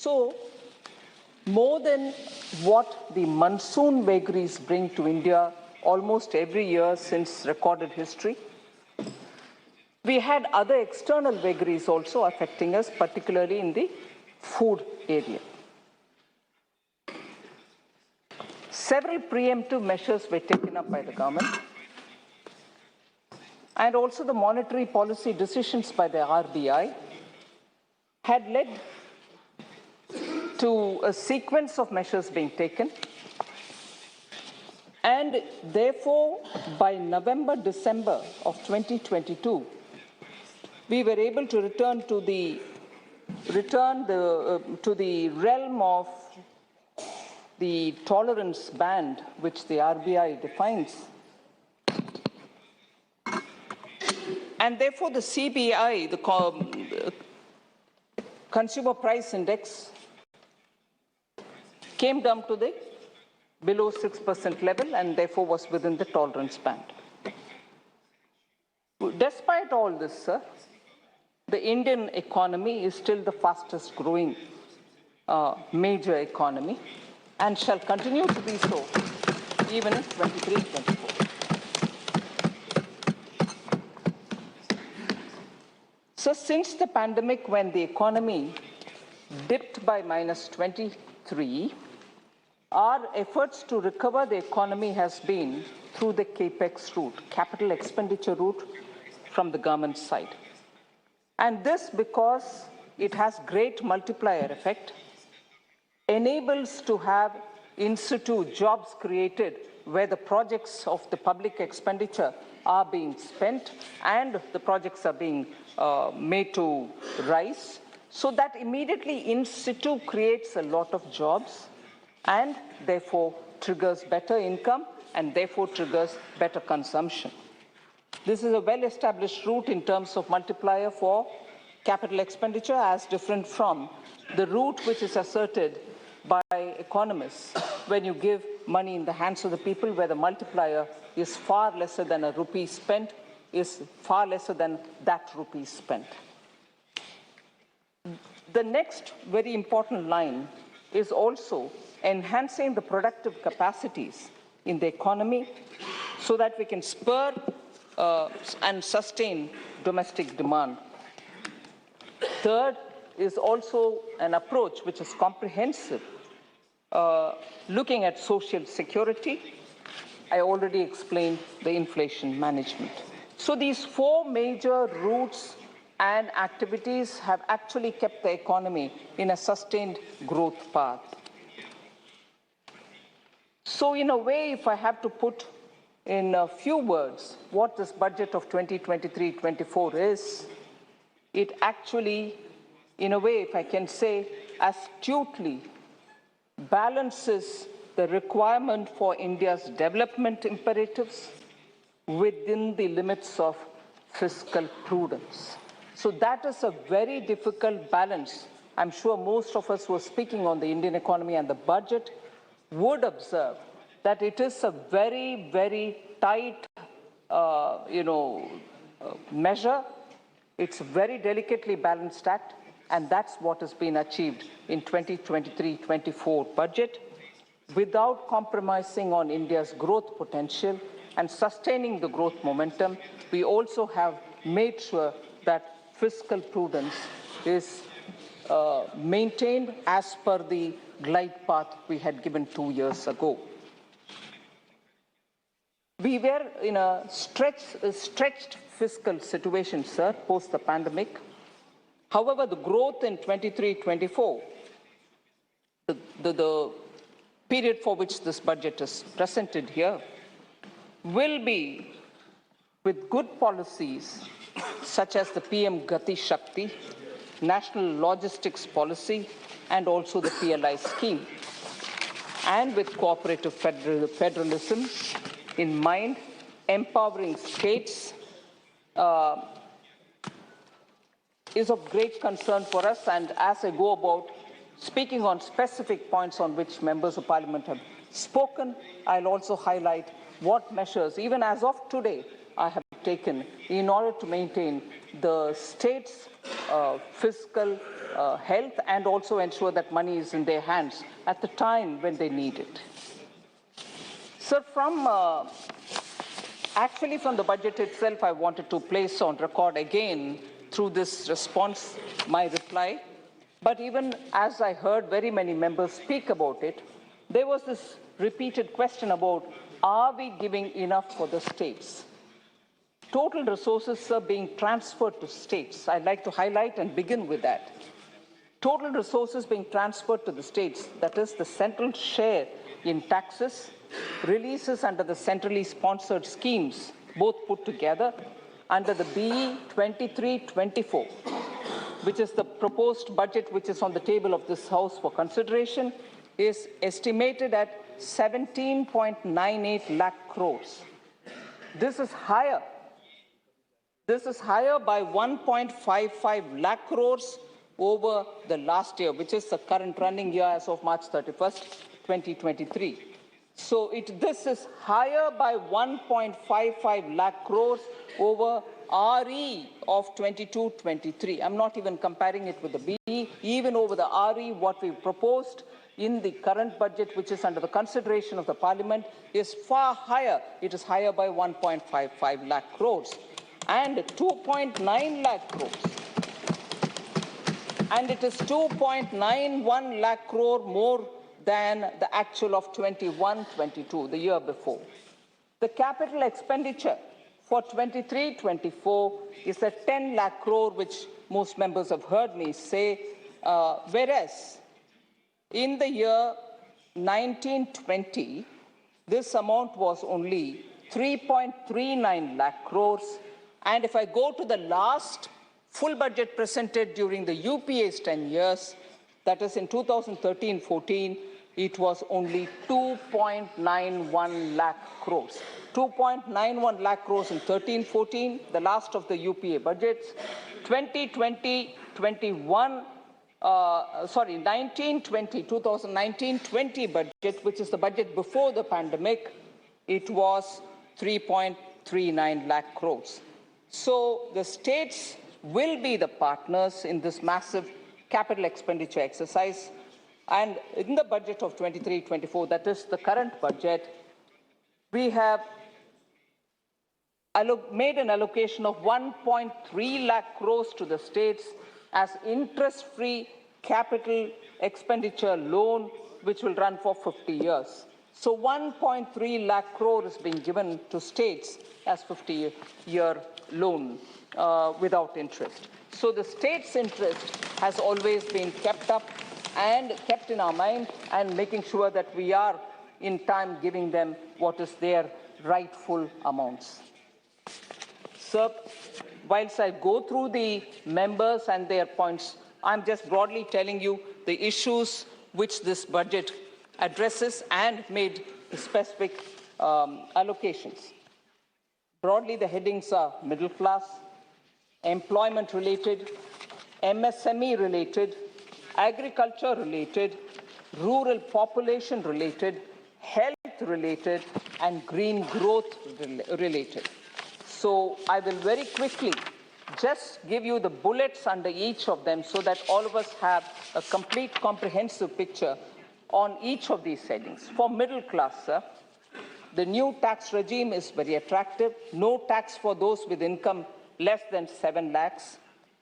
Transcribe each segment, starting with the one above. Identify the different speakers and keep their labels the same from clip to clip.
Speaker 1: So, more than what the monsoon vagaries bring to India almost every year since recorded history, we had other external vagaries also affecting us, particularly in the food area. Several preemptive measures were taken up by the government, and also the monetary policy decisions by the RBI had led to a sequence of measures being taken, and therefore by November, December of 2022, we were able to return to the realm of the tolerance band which the RBI defines. And therefore the CPI, the Consumer Price Index, came down to the below 6% level and therefore was within the tolerance band. Despite all this, sir, the Indian economy is still the fastest growing major economy and shall continue to be so even in 23-24. So since the pandemic, when the economy dipped by -23, our efforts to recover the economy has been through the CAPEX route, capital expenditure route from the government side. And this, because it has great multiplier effect, enables to have in situ jobs created where the projects of the public expenditure are being spent and the projects are being made to rise. So that immediately in situ creates a lot of jobs and therefore triggers better income and therefore triggers better consumption. This is a well-established route in terms of multiplier for capital expenditure, as different from the route which is asserted by economists when you give money in the hands of the people, where the multiplier is far lesser than a rupee spent, is far lesser than that rupee spent. The next very important line is also enhancing the productive capacities in the economy so that we can spur and sustain domestic demand. Third is also an approach which is comprehensive, looking at social security. I already explained the inflation management. So these four major routes and activities have actually kept the economy in a sustained growth path. So in a way, if I have to put in a few words what this budget of 2023-24 is, it actually, in a way, if I can say, astutely balances the requirement for India's development imperatives within the limits of fiscal prudence. So that is a very difficult balance. I'm sure most of us who are speaking on the Indian economy and the budget would observe that it is a very, very tight, measure. It's a very delicately balanced act, and that's what has been achieved in 2023-24 budget, without compromising on India's growth potential and sustaining the growth momentum. We also have made sure that fiscal prudence is maintained as per the glide path we had given 2 years ago. We were in a stretched fiscal situation, sir, post the pandemic. However, the growth in 23-24, the period for which this budget is presented here, will be with good policies such as the PM Gati Shakti, National Logistics Policy, and also the PLI scheme, and with cooperative federalism in mind, empowering states is of great concern for us. And as I go about speaking on specific points on which members of parliament have spoken, I'll also highlight what measures, even as of today, I have taken in order to maintain the state's fiscal health and also ensure that money is in their hands at the time when they need it. So actually from the budget itself, I wanted to place on record again through this response my reply. But even as I heard very many members speak about it, there was this repeated question about, are we giving enough for the states? Total resources are being transferred to states. I'd like to highlight and begin with that. Total resources being transferred to the states, that is the central share in taxes, releases under the centrally sponsored schemes, both put together, under the BE 23-24, which is the proposed budget which is on the table of this House for consideration, is estimated at 17.98 lakh crores. This is higher. This is higher by 1.55 lakh crores over the last year, which is the current running year as of March 31st, 2023. So this is higher by 1.55 lakh crores over RE of 22-23. I'm not even comparing it with the BE. Even over the RE, what we've proposed in the current budget, which is under the consideration of the Parliament, is far higher. It is higher by 1.55 lakh crores and 2.9 lakh crores. And it is 2.91 lakh crore more than the actual of 21-22, the year before. The capital expenditure for 23-24 is at 10 lakh crore, which most members have heard me say, whereas in the year 1920, this amount was only 3.39 lakh crores. And if I go to the last full budget presented during the UPA's 10 years, that is in 2013-14, it was only 2.91 lakh crores. 2.91 lakh crores in 13-14, the last of the UPA budgets. 2019-20 budget, which is the budget before the pandemic, it was 3.39 lakh crores. So the states will be the partners in this massive capital expenditure exercise. And in the budget of 23-24, that is the current budget, we have made an allocation of 1.3 lakh crores to the states as interest-free capital expenditure loan, which will run for 50 years. So 1.3 lakh crore is being given to states as 50-year loan without interest. So the state's interest has always been kept up and kept in our mind, and making sure that we are in time giving them what is their rightful amounts. So whilst I go through the members and their points, I'm just broadly telling you the issues which this budget addresses and made specific allocations. Broadly, the headings are middle class, employment related, MSME related, agriculture related, rural population related, health related, and green growth related. So I will very quickly just give you the bullets under each of them so that all of us have a complete comprehensive picture on each of these headings. For middle class, the new tax regime is very attractive. No tax for those with income less than 7 lakhs.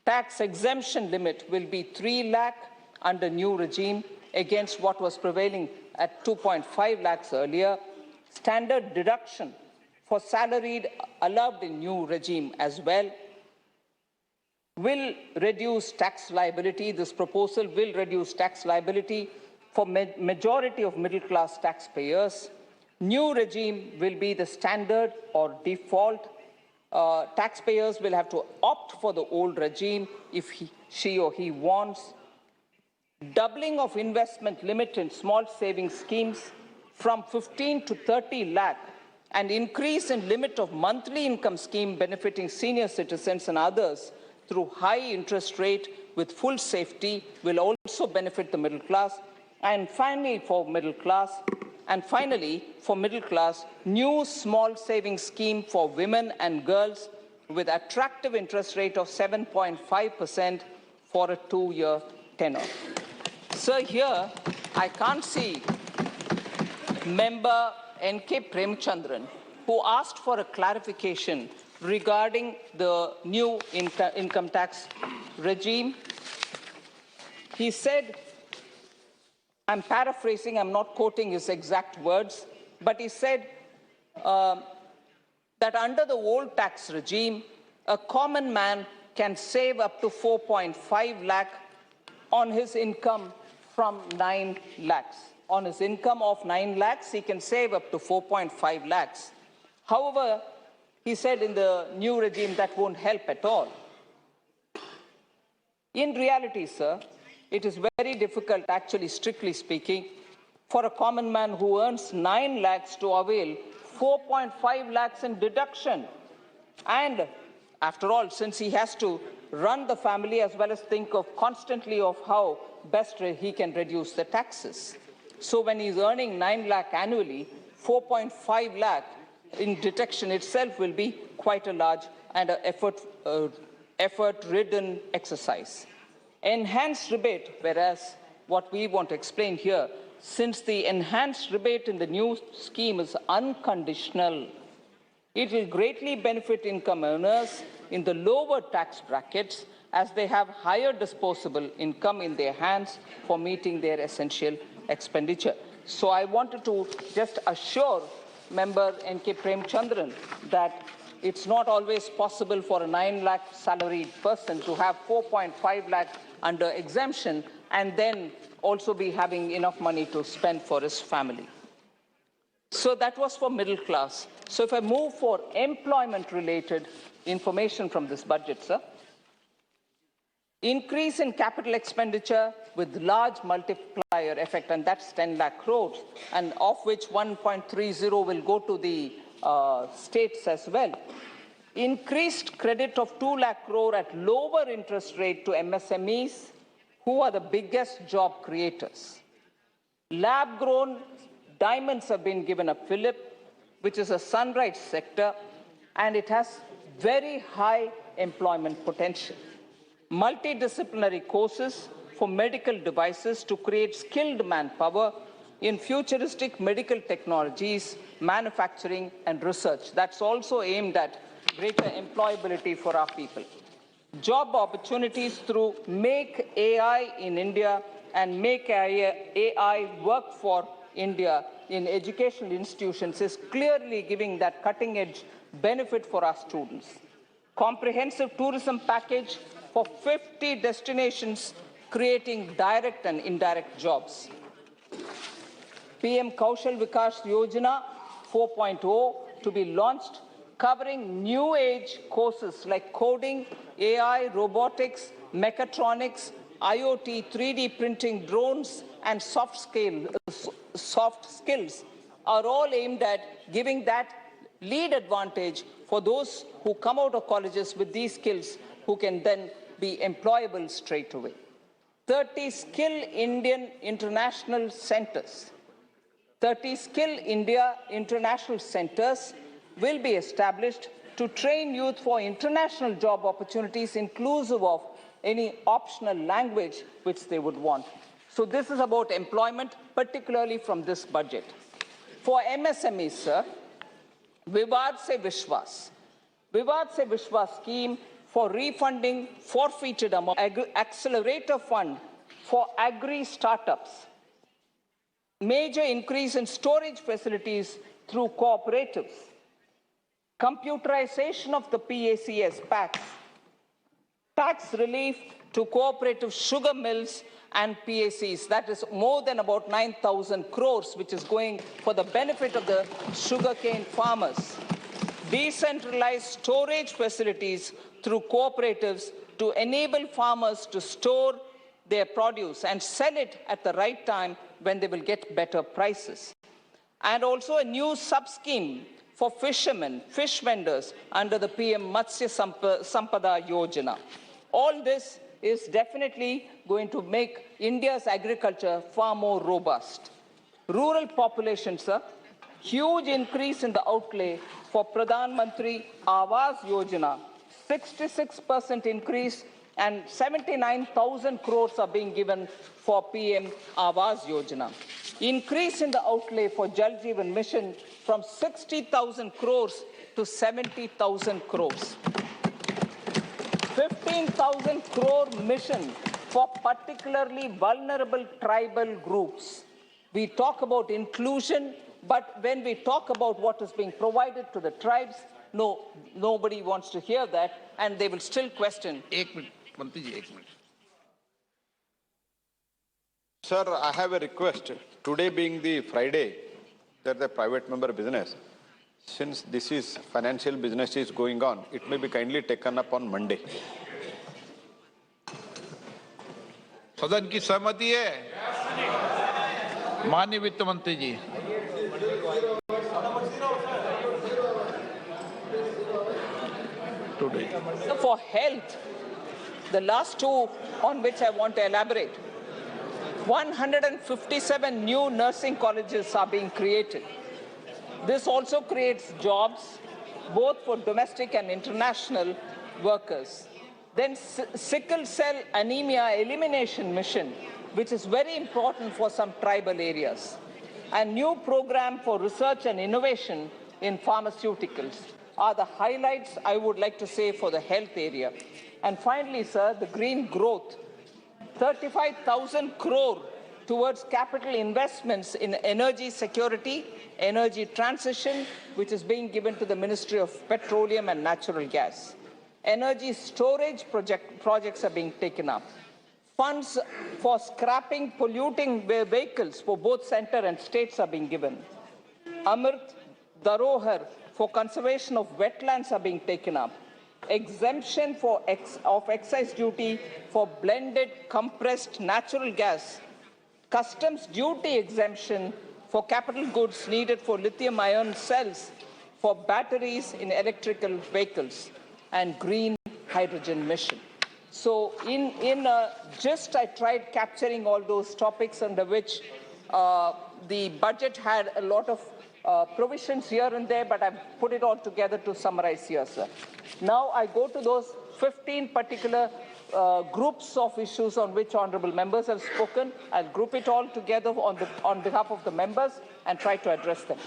Speaker 1: Tax exemption limit will be 3 lakh under new regime against what was prevailing at 2.5 lakhs earlier. Standard deduction for salaried allowed in new regime as well. Will reduce tax liability. This proposal will reduce tax liability for majority of middle class taxpayers. New regime will be the standard or default. Taxpayers will have to opt for the old regime if she or he wants. Doubling of investment limit in small savings schemes from 15 to 30 lakh, and increase in limit of monthly income scheme benefiting senior citizens and others through high interest rate with full safety will also benefit the middle class. And finally, for middle class, new small savings scheme for women and girls with attractive interest rate of 7.5% for a 2-year tenure. Sir, here I can't see member N.K. Premchandran, who asked for a clarification regarding the new income tax regime. He said, I'm paraphrasing, I'm not quoting his exact words, but he said that under the old tax regime, a common man can save up to 4.5 lakh on his income from 9 lakhs. On his income of 9 lakhs, he can save up to 4.5 lakhs. However, he said in the new regime that won't help at all. In reality, sir, it is very difficult, actually, strictly speaking, for a common man who earns 9 lakhs to avail 4.5 lakhs in deduction. And after all, since he has to run the family as well as think of constantly of how best he can reduce the taxes. So when he's earning 9 lakh annually, 4.5 lakh in deduction itself will be quite a large and effort-ridden exercise. Enhanced rebate, whereas what we want to explain here, since the enhanced rebate in the new scheme is unconditional, it will greatly benefit income earners in the lower tax brackets as they have higher disposable income in their hands for meeting their essential expenditure. So I wanted to just assure member N.K. Premchandran that it's not always possible for a 9 lakh salaried person to have 4.5 lakh under exemption and then also be having enough money to spend for his family. So that was for middle class. So if I move for employment-related information from this budget, sir. Increase in capital expenditure with large multiplier effect, and that's 10 lakh crores, and of which 1.30 will go to the states as well. Increased credit of 2 lakh crore at lower interest rate to MSMEs, who are the biggest job creators. Lab-grown diamonds have been given a fillip, which is a sunrise sector, and it has very high employment potential. Multidisciplinary courses for medical devices to create skilled manpower in futuristic medical technologies, manufacturing, and research. That's also aimed at greater employability for our people. Job opportunities through Make AI in India and Make AI Work for India in educational institutions is clearly giving that cutting-edge benefit for our students. Comprehensive tourism package for 50 destinations, creating direct and indirect jobs. PM Kaushal Vikas Yojana 4.0 to be launched, covering new age courses like coding, AI, robotics, mechatronics, IoT, 3D printing, drones, and soft skills are all aimed at giving that lead advantage for those who come out of colleges with these skills, who can then be employable straight away. 30 Skill Indian International Centers. 30 Skill India International Centers will be established to train youth for international job opportunities, inclusive of any optional language which they would want. So this is about employment, particularly from this budget. For MSMEs, sir, Vivad Se Vishwas. Vivad Se Vishwas scheme for refunding forfeited amount, accelerator fund for agri-startups, major increase in storage facilities through cooperatives, computerization of the PACs, tax relief to cooperative sugar mills and PACs. That is more than about 9,000 crores, which is going for the benefit of the sugarcane farmers. Decentralized storage facilities through cooperatives to enable farmers to store their produce and sell it at the right time when they will get better prices. And also a new sub-scheme for fishermen, fish vendors under the PM Matsya Sampada Yojana. All this is definitely going to make India's agriculture far more robust. Rural population, sir, huge increase in the outlay for Pradhan Mantri Awas Yojana, 66% increase And 79,000 crores are being given for PM Awas Yojana. Increase in the outlay for Jal Jeevan Mission from 60,000 crores to 70,000 crores. 15,000 crore mission for particularly vulnerable tribal groups. We talk about inclusion, but when we talk about what is being provided to the tribes, nobody wants to hear that, and they will still question.
Speaker 2: Sir, I have a request. Today being the Friday, that the private member business, since this is financial business is going on, it may be kindly taken up on Monday.
Speaker 3: सदन की सहमति है? माननीय वित्त मंत्री जी।
Speaker 1: So for health, the last two on which I want to elaborate, 157 new nursing colleges are being created. This also creates jobs, both for domestic and international workers. Then sickle cell anemia elimination mission, which is very important for some tribal areas. And new program for research and innovation in pharmaceuticals are the highlights I would like to say for the health area. And finally, sir, the green growth, 35,000 crore towards capital investments in energy security, energy transition, which is being given to the Ministry of Petroleum and Natural Gas. Energy storage projects are being taken up. Funds for scrapping polluting vehicles for both center and states are being given. Amrit Dharohar for conservation of wetlands are being taken up. Exemption of excise duty for blended compressed natural gas. Customs duty exemption for capital goods needed for lithium-ion cells for batteries in electrical vehicles, and green hydrogen mission. So in a gist, I tried capturing all those topics under which the budget had a lot of provisions here and there, but I've put it all together to summarize here, sir. Now I go to those 15 particular groups of issues on which honorable members have spoken. I'll group it all together on behalf of the members and try to address them.